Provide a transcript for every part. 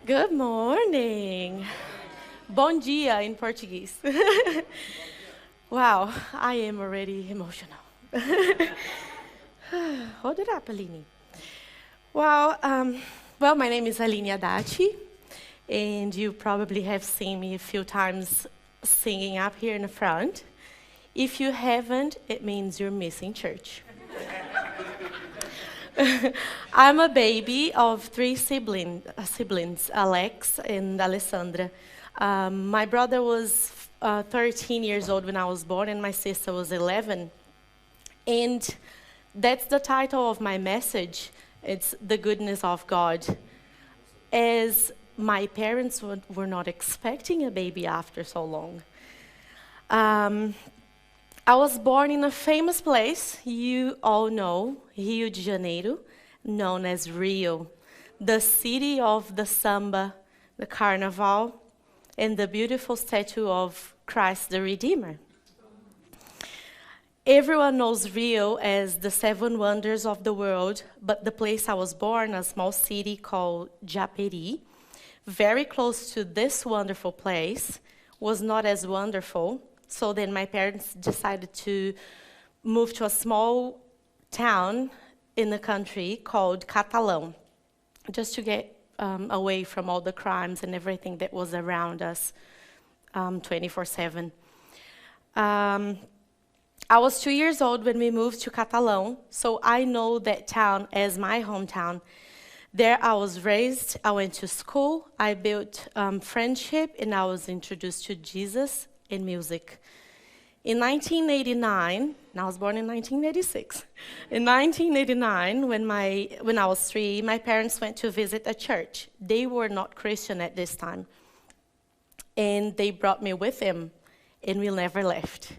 Good morning. Bom dia in Portuguese. Wow, I am already emotional. Hold it up, Aline. Well, my name is Aline Adachi, and you probably have seen me a few times singing up here in the front. If you haven't, it means you're missing church. I'm a baby of three siblings, Alex and Alessandra. My brother was 13 years old when I was born, and my sister was 11. And that's the title of my message. It's the goodness of God. As my parents were not expecting a baby after so long. I was born in a famous place you all know, Rio de Janeiro, known as Rio, the city of the samba, the carnival, and the beautiful statue of Christ the Redeemer. Everyone knows Rio as the seven wonders of the world, but the place I was born, a small city called Japeri, very close to this wonderful place, was not as wonderful. So then my parents decided to move to a small town in the country called Catalão, just to get away from all the crimes and everything that was around us 24/7. I was 2 years old when we moved to Catalão, so I know that town as my hometown. There I was raised, I went to school, I built friendship, and I was introduced to Jesus and music. In 1989, and I was born in 1986. In 1989, when I was 3, my parents went to visit a church. They were not Christian at this time. And they brought me with them, and we never left.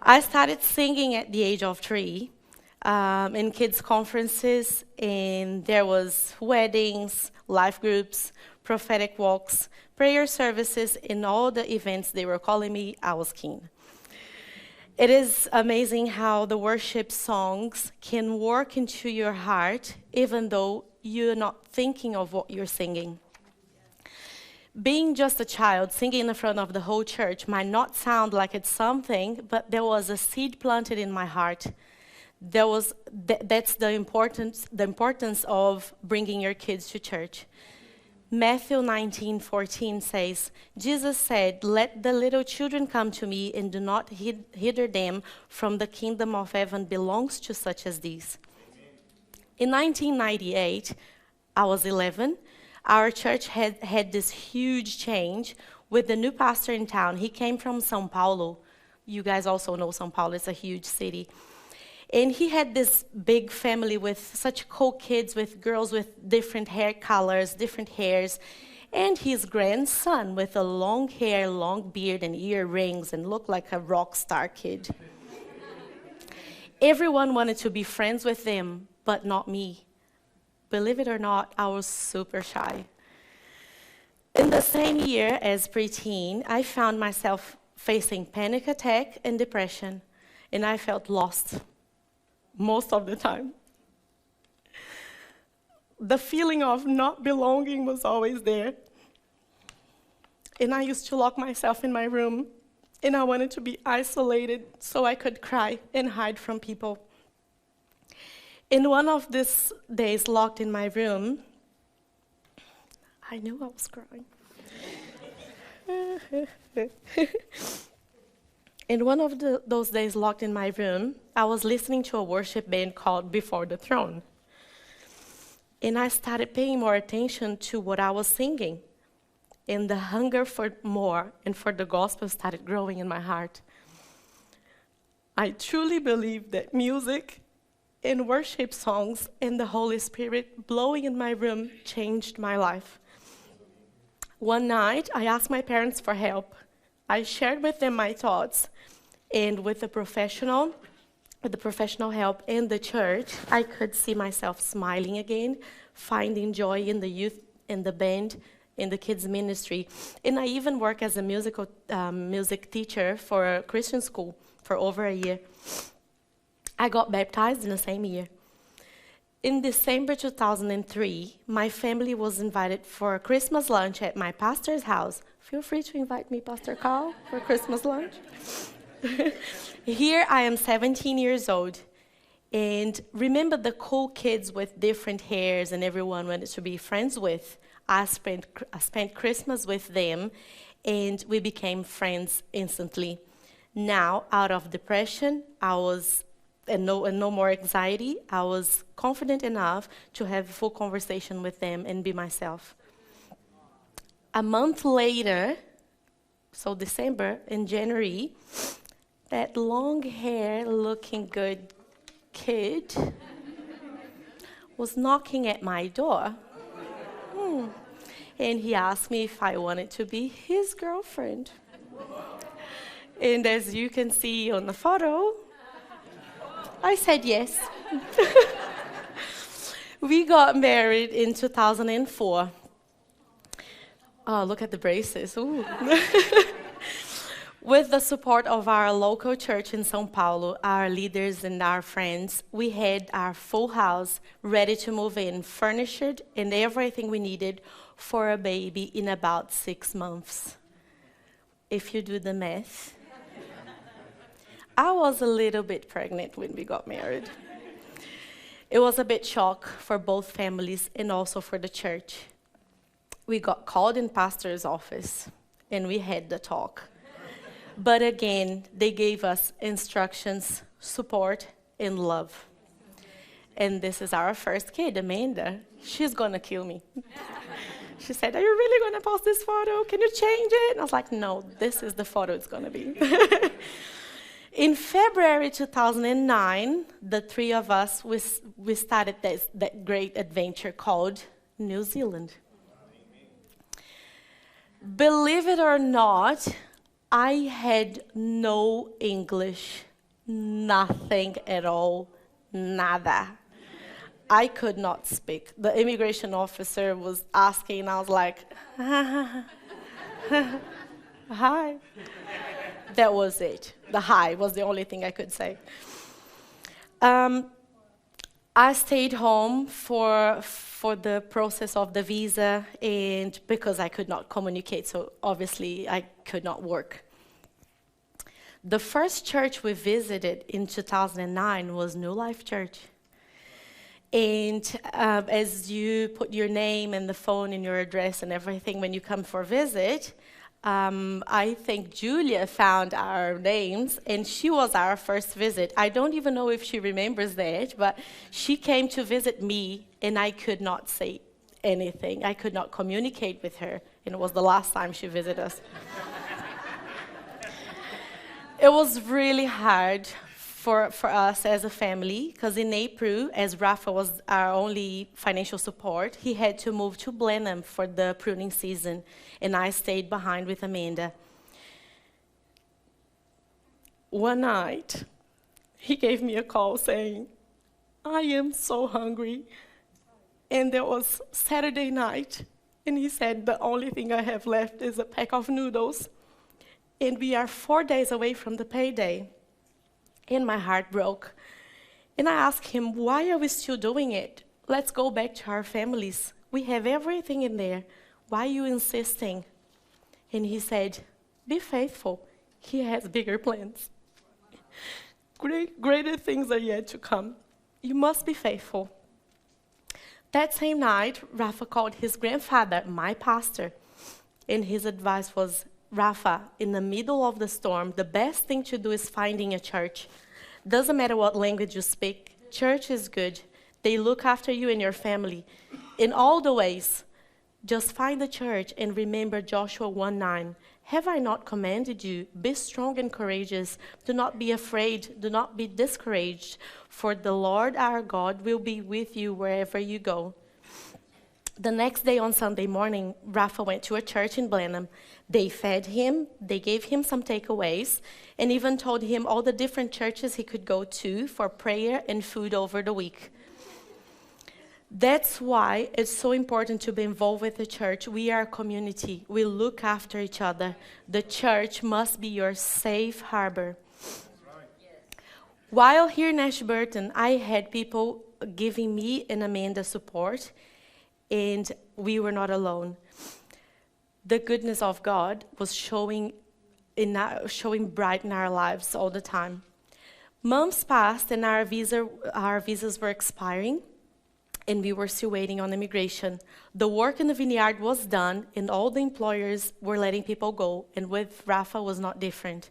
I started singing at the age of 3 in kids' conferences, and there was weddings, life groups, prophetic walks, prayer services, and all the events they were calling me, I was keen. It is amazing how the worship songs can work into your heart, even though you're not thinking of what you're singing. Being just a child singing in front of the whole church might not sound like it's something, but there was a seed planted in my heart. That's the importance of bringing your kids to church. Matthew 19:14 says, Jesus said, "Let the little children come to me, and do not hinder them, from the kingdom of heaven belongs to such as these." In 1998, I was 11. Our church had this huge change with the new pastor in town. He came from São Paulo. You guys also know São Paulo, it's a huge city. And he had this big family with such cool kids, with girls with different hair colors, different hairs, and his grandson with a long hair, long beard, and earrings, and looked like a rock star kid. Everyone wanted to be friends with them, but not me. Believe it or not, I was super shy. In the same year as preteen, I found myself facing panic attack and depression, and I felt lost most of the time. The feeling of not belonging was always there. And I used to lock myself in my room, and I wanted to be isolated so I could cry and hide from people. In one of these days locked in my room, I knew I was crying. In one of those days locked in my room, I was listening to a worship band called Before the Throne. And I started paying more attention to what I was singing. And the hunger for more and for the gospel started growing in my heart. I truly believe that music and worship songs and the Holy Spirit blowing in my room changed my life. One night, I asked my parents for help. I shared with them my thoughts, and with the professional help in the church, I could see myself smiling again, finding joy in the youth, in the band, in the kids' ministry. And I even work as a music teacher for a Christian school for over a year. I got baptized in the same year. In December 2003, my family was invited for a Christmas lunch at my pastor's house. Feel free to invite me, Pastor Carl, for Christmas lunch. Here I am 17 years old. And remember the cool kids with different hairs and everyone wanted to be friends with. I spent Christmas with them, and we became friends instantly. Now, out of depression, and no more anxiety, I was confident enough to have a full conversation with them and be myself. A month later, so December, in January, that long hair looking good kid was knocking at my door. And he asked me if I wanted to be his girlfriend. And as you can see on the photo, I said yes. We got married in 2004. Oh, look at the braces. Ooh. With the support of our local church in São Paulo, our leaders and our friends, we had our full house ready to move in, furnished, and everything we needed for a baby in about 6 months. If you do the math. I was a little bit pregnant when we got married. It was a bit shock for both families and also for the church. We got called in pastor's office, and we had the talk. But again, they gave us instructions, support, and love. And this is our first kid, Amanda. She's gonna kill me. She said, "Are you really gonna post this photo? Can you change it?" And I was like, "No, this is the photo it's gonna be." In February 2009, the three of us, we started that great adventure called New Zealand. Believe it or not, I had no English, nothing at all, nada. I could not speak. The immigration officer was asking, I was like, hi. That was it. The hi was the only thing I could say. I stayed home for the process of the visa, and because I could not communicate, so obviously I could not work. The first church we visited in 2009 was New Life Church. And as you put your name and the phone and your address and everything when you come for a visit, I think Julia found our names, and she was our first visit. I don't even know if she remembers that, but she came to visit me, and I could not say anything. I could not communicate with her, and it was the last time she visited us. It was really hard for us as a family, because in April, as Rafa was our only financial support, he had to move to Blenheim for the pruning season, and I stayed behind with Amanda. One night, he gave me a call saying, "I am so hungry." And there was Saturday night, and he said, "The only thing I have left is a pack of noodles." And we are 4 days away from the payday. And my heart broke. And I asked him, "Why are we still doing it? Let's go back to our families. We have everything in there. Why are you insisting?" And he said, "Be faithful. He has bigger plans. Greater things are yet to come. You must be faithful." That same night, Rafa called his grandfather, my pastor, and his advice was, "Rafa, in the middle of the storm, the best thing to do is finding a church. Doesn't matter what language you speak, church is good. They look after you and your family in all the ways. Just find a church and remember Joshua 1:9. Have I not commanded you? Be strong and courageous. Do not be afraid. Do not be discouraged. For the Lord our God will be with you wherever you go." The next day on Sunday morning, Rafa went to a church in Blenheim. They fed him, they gave him some takeaways, and even told him all the different churches he could go to for prayer and food over the week. That's why it's so important to be involved with the church. We are a community. We look after each other. The church must be your safe harbor. While here in Ashburton, I had people giving me and Amanda support, and we were not alone. The goodness of God was showing bright in our lives all the time. Months passed, and our visas were expiring, and we were still waiting on immigration. The work in the vineyard was done, and all the employers were letting people go, and with Rafa was not different.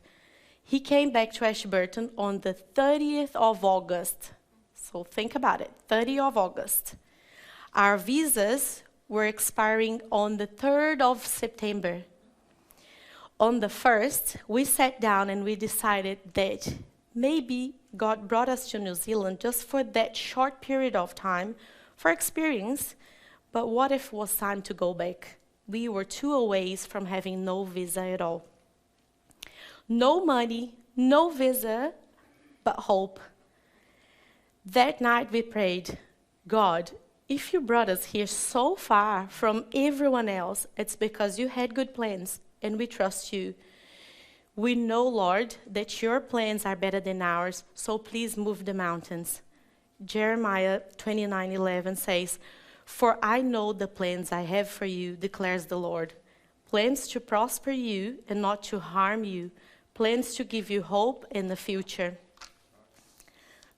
He came back to Ashburton on the 30th of August. So think about it, 30th of August. Our visas were expiring on the 3rd of September. On the 1st, we sat down and we decided that maybe God brought us to New Zealand just for that short period of time, for experience, but what if it was time to go back? We were 2 aways from having no visa at all. No money, no visa, but hope. That night we prayed, God, if you brought us here so far from everyone else, it's because you had good plans, and we trust you. We know, Lord, that your plans are better than ours, so please move the mountains. Jeremiah 29:11 says, "For I know the plans I have for you, declares the Lord. Plans to prosper you and not to harm you, plans to give you hope in the future."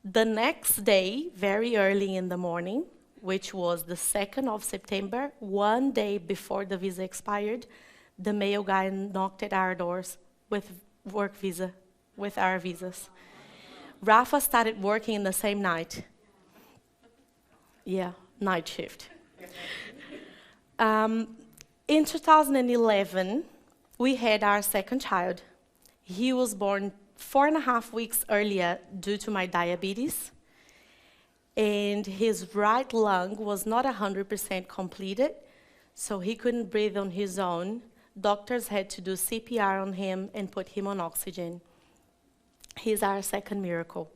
The next day, very early in the morning, which was the 2nd of September, 1 day before the visa expired, the mail guy knocked at our doors with work visa, with our visas. Rafa started working in the same night. Yeah, night shift. In 2011, we had our second child. He was born 4.5 weeks earlier due to my diabetes, and his right lung was not 100% completed, so he couldn't breathe on his own. Doctors had to do CPR on him and put him on oxygen. He's our second miracle.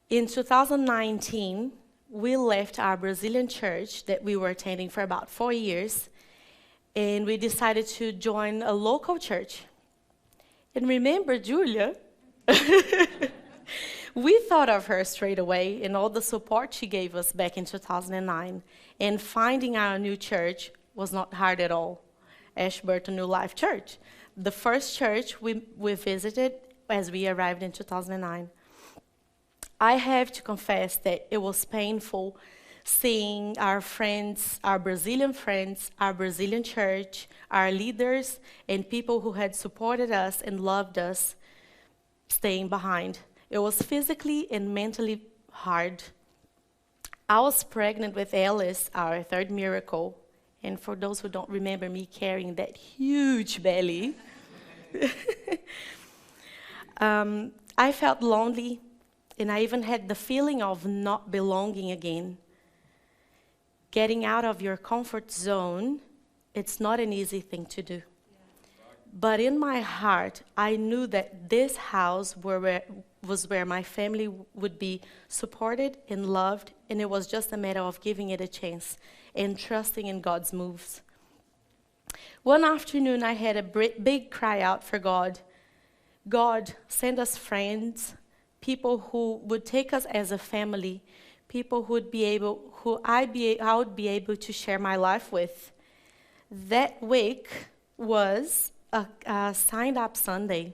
In 2019, we left our Brazilian church that we were attending for about 4 years, and we decided to join a local church. And remember Julia? We thought of her straight away and all the support she gave us back in 2009. And finding our new church was not hard at all. Ashburton New Life Church, the first church we visited as we arrived in 2009. I have to confess that it was painful seeing our friends, our Brazilian friends, our Brazilian church, our leaders, and people who had supported us and loved us staying behind. It was physically and mentally hard. I was pregnant with Alice, our third miracle, and for those who don't remember me carrying that huge belly, I felt lonely, and I even had the feeling of not belonging again. Getting out of your comfort zone, it's not an easy thing to do. But in my heart, I knew that this house was where my family would be supported and loved, and it was just a matter of giving it a chance and trusting in God's moves. One afternoon, I had a big cry out for God. God, send us friends, people who would take us as a family, people who I would be able to share my life with. That week was a signed-up Sunday.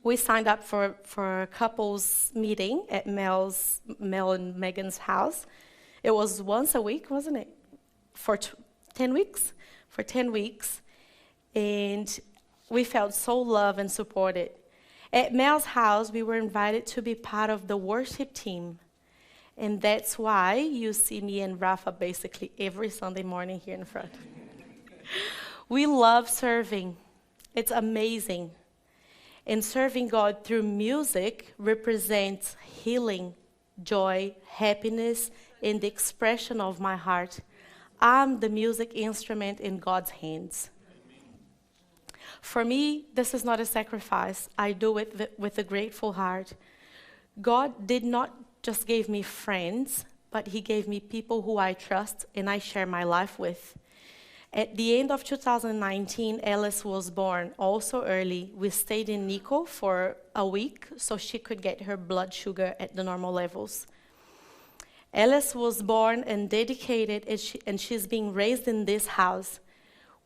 We signed up for a couples meeting at Mel and Megan's house. It was once a week, wasn't it? For 10 weeks? For 10 weeks. And we felt so loved and supported. At Mel's house, we were invited to be part of the worship team. And that's why you see me and Rafa basically every Sunday morning here in front. We love serving. It's amazing. And serving God through music represents healing, joy, happiness, and the expression of my heart. I'm the music instrument in God's hands. For me, this is not a sacrifice. I do it with a grateful heart. God did not just give me friends, but he gave me people who I trust and I share my life with. At the end of 2019, Alice was born also early. We stayed in Nico for a week so she could get her blood sugar at the normal levels. Alice was born and dedicated, and she's being raised in this house.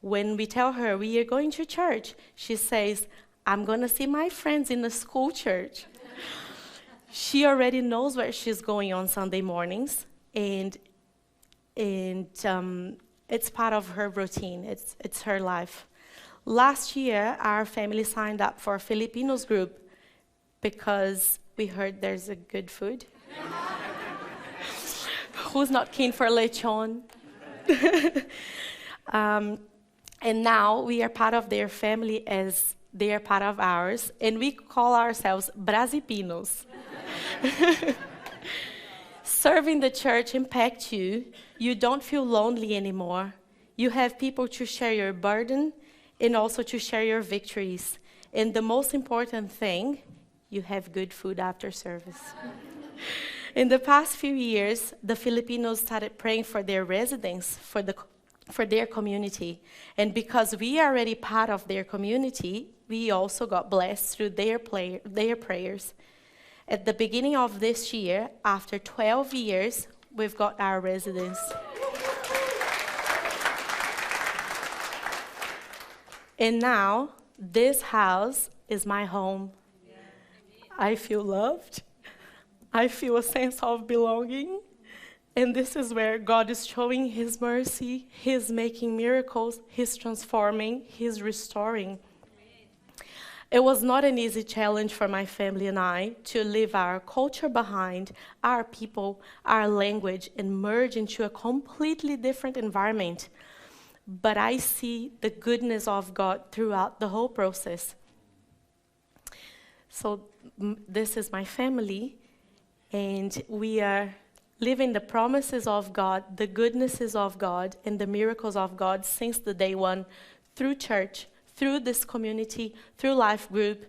When we tell her we are going to church, she says, I'm going to see my friends in the school church. She already knows where she's going on Sunday mornings, and it's part of her routine. It's her life. Last year, our family signed up for a Filipinos group because we heard there's a good food. Who's not keen for lechon? And now we are part of their family as they are part of ours, and we call ourselves Brasipinos. Serving the church impacts you. You don't feel lonely anymore. You have people to share your burden and also to share your victories. And the most important thing, you have good food after service. In the past few years, the Filipinos started praying for their residents, for their community. And because we are already part of their community, we also got blessed through their prayers. At the beginning of this year, after 12 years, we've got our residents. And now, this house is my home. I feel loved. I feel a sense of belonging. And this is where God is showing His mercy. He's making miracles. He's transforming. He's restoring. It was not an easy challenge for my family and I to leave our culture behind, our people, our language, and merge into a completely different environment. But I see the goodness of God throughout the whole process. So this is my family, and we are living the promises of God, the goodnesses of God, and the miracles of God since the day one, through church, through this community, through life group.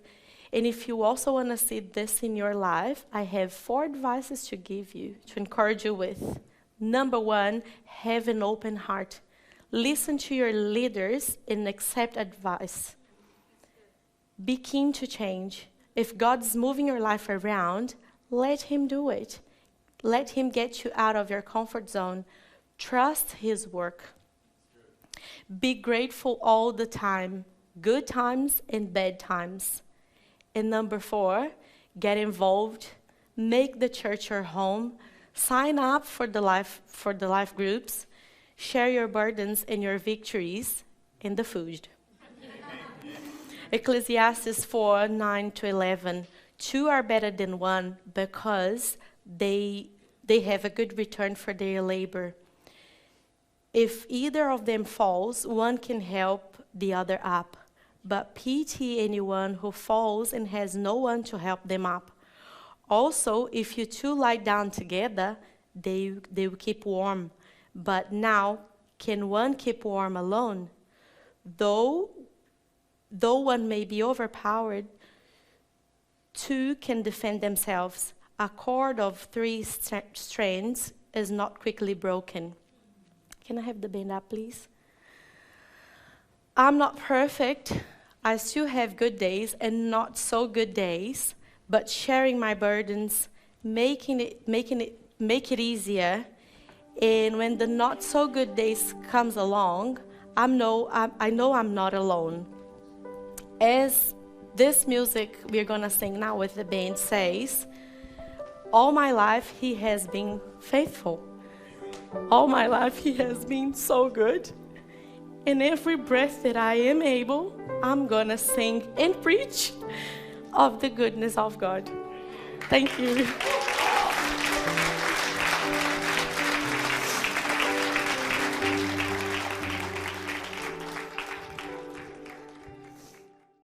And if you also want to see this in your life, I have 4 advices to give you, to encourage you with. Number 1, have an open heart. Listen to your leaders and accept advice. Be keen to change. If God's moving your life around, let Him do it. Let Him get you out of your comfort zone. Trust His work. Be grateful all the time, good times and bad times. And number 4, get involved. Make the church your home. Sign up for the life groups. Share your burdens and your victories in the food. Ecclesiastes 4:9-11. 2 are better than 1 because they have a good return for their labor. If either of them falls, one can help the other up. But pity anyone who falls and has no one to help them up. Also, if you two lie down together, they will keep warm. But now, can one keep warm alone? Though one may be overpowered, 2 can defend themselves. A cord of 3 strands is not quickly broken. Can I have the band up, please? I'm not perfect. I still have good days and not so good days, but sharing my burdens, make it easier. And when the not so good days comes along, I know I'm not alone. As this music we're gonna sing now with the band says, all my life He has been faithful. All my life He has been so good. And every breath that I am able, I'm gonna sing and preach of the goodness of God. Thank you.